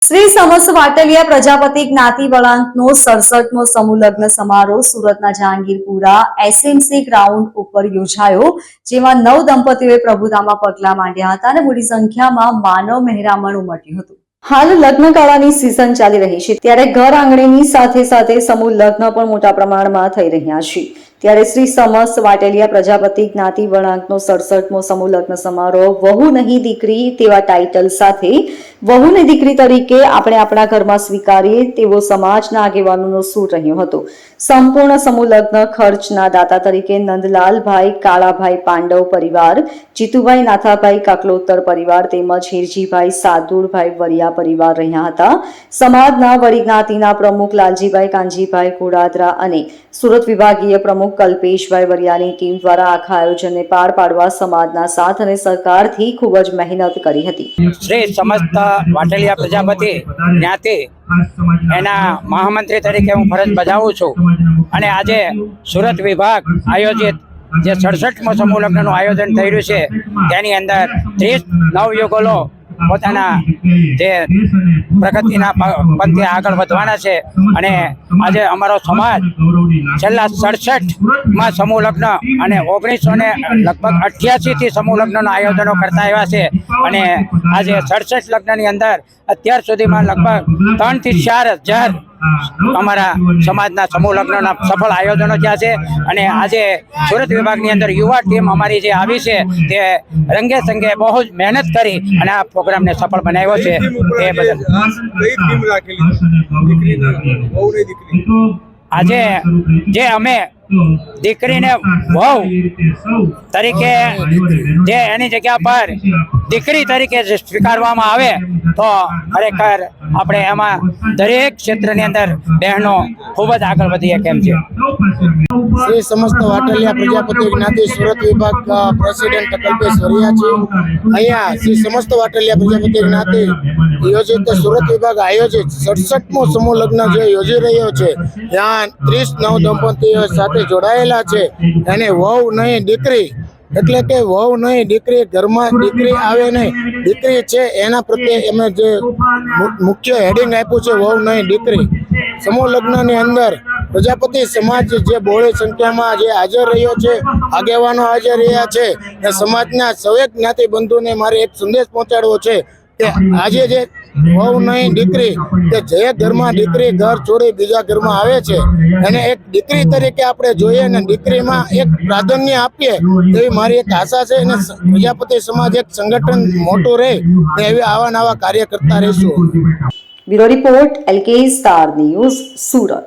શ્રી સમસ્ત વાટલિયા પ્રજાપતિ જ્ઞાતિ વળાંકનો 67મો સમૂહ લગ્ન સમારોહ સુરતના જહાંગીરપુરા એસએમસી ગ્રાઉન્ડ ઉપર યોજાયો, જેમાં 9 દંપતીઓએ પ્રભુતામાં પગલાં માંડ્યા હતા અને મોટી સંખ્યામાં માનવ મહેરામણ ઉમટ્યું હતું। હાલ લગ્નગાળાની સિઝન ચાલી રહી છે, ત્યારે ઘર આંગણેની સાથે સાથે સમૂહ લગ્ન પણ મોટા પ્રમાણમાં થઈ રહ્યા છે। ત્યારે શ્રી સમસ્ત વાટેલિયા પ્રજાપતિ જ્ઞાતિ વળાંકનો 67મો સમૂહ લગ્ન સમારોહ વહુ નહીં દીકરી તેવા ટાઇટલ સાથે વહુને દીકરી તરીકે આપણે આપણા ઘરમાં સ્વીકારીએ તેવો સમાજના આગેવાનોનો સૂર રહ્યો હતો। સંપૂર્ણ સમૂહ લગ્ન ખર્ચના દાતા તરીકે નંદલાલભાઈ કાળાભાઈ પાંડવ પરિવાર, જીતુભાઈ નાથાભાઈ કાકલોતર પરિવાર તેમજ હિરજીભાઈ સાદુરભાઈ વરિયા પરિવાર રહ્યા હતા। સમાજના વડી જ્ઞાતિના પ્રમુખ લાલજીભાઈ કાનજીભાઈ ઘોડાદરા અને સુરત વિભાગીય પ્રમુખ કલ્પેશભાઈ વરિયાની ટીમ દ્વારા આખા આયોજનને પાર પાડવા સમાજના સાથ અને સહકારથી ખૂબ જ મહેનત કરી હતી। શ્રી સમસ્ત વાટલિયા પ્રજાપતિ જ્ઞાતિ એના મહામંત્રી તરીકે હું ફરજ બજાવું છું અને આજે સુરત વિભાગ આયોજિત જે 67મો સમૂહ લગ્નનું આયોજન થઈ રહ્યું છે, તેની અંદર 30 નવયુગલો પોતાના જે પ્રગતિના પંથે આગળ વધવાના છે અને આજે અમારો સમાજ છેલ્લા 67માં સમૂહ લગ્ન અને 1988થી સમૂહ લગ્નના આયોજનો કરતા આવ્યા છે અને આજે 67 લગ્નની અંદર અત્યાર સુધીમાં લગભગ 3 થી 4 હજાર અમારા સમાજના સમૂહ લગ્નના સફળ આયોજનો થયા છે અને આજે સુરત વિભાગની અંદર યુવા ટીમ અમારી જે આવી છે તે રંગે સંગે બહુ જ મહેનત કરી અને આ પ્રોગ્રામને સફળ બનાવ્યો છે। એ બદલ આજે જે અમે દીકરીને વહુ તરીકે જે એની જગ્યા પર દીકરી તરીકે સ્વીકારવામાં આવે તો ખરેખર આપણે એમાં દરેક ક્ષેત્રની અંદર બહેનો ખૂબ જ આગળ વધીએ કેમ છે। શ્રી સમસ્ત વાટલિયા પ્રજાપતિ જ્ઞાતિ સુરત વિભાગ પ્રેસિડેન્ટ કલ્પેશ વરિયા છે। અહીંયા શ્રી સમસ્ત વાટલિયા પ્રજાપતિ જ્ઞાતિ યોજિત સુરત વિભાગ આયોજિત 67મો સમૂહ લગ્ન જે યોજી રહ્યો છે, ત્યાં 30 નવ દંપતીઓ સાથે જોડાયેલા છે અને વહુ નહીં દીકરી એટલે કે વહુ નહીં દીકરી, ઘરમાં દીકરી આવે નહીં દીકરી છે એના પ્રત્યે એમને જે મુખ્ય હેડિંગ આપ્યું છે વહુ નહીં દીકરી। સમૂહ લગ્નની અંદર પ્રજાપતિ સમાજ જે બહોળી સંખ્યામાં જે હાજર રહ્યો છે, આગેવાનો હાજર રહ્યા છે અને સમાજના સૌએ જ્ઞાતિ બંધુને મારે એક સંદેશ પહોંચાડવો છે કે આજે જે વહુ નહીં દીકરી કે જે ઘરમાં દીકરી ઘર છોડી બીજા ઘરમાં આવે છે અને એક દીકરી તરીકે આપણે જોઈએ અને દીકરીમાં એક પ્રાધાન્ય આપીએ એવી મારી એક આશા છે અને પ્રજાપતિ સમાજ એક સંગઠન મોટું રહે એવી આવા નવા કાર્ય કરતા રહીશું। Bureau report LK star news, Surat.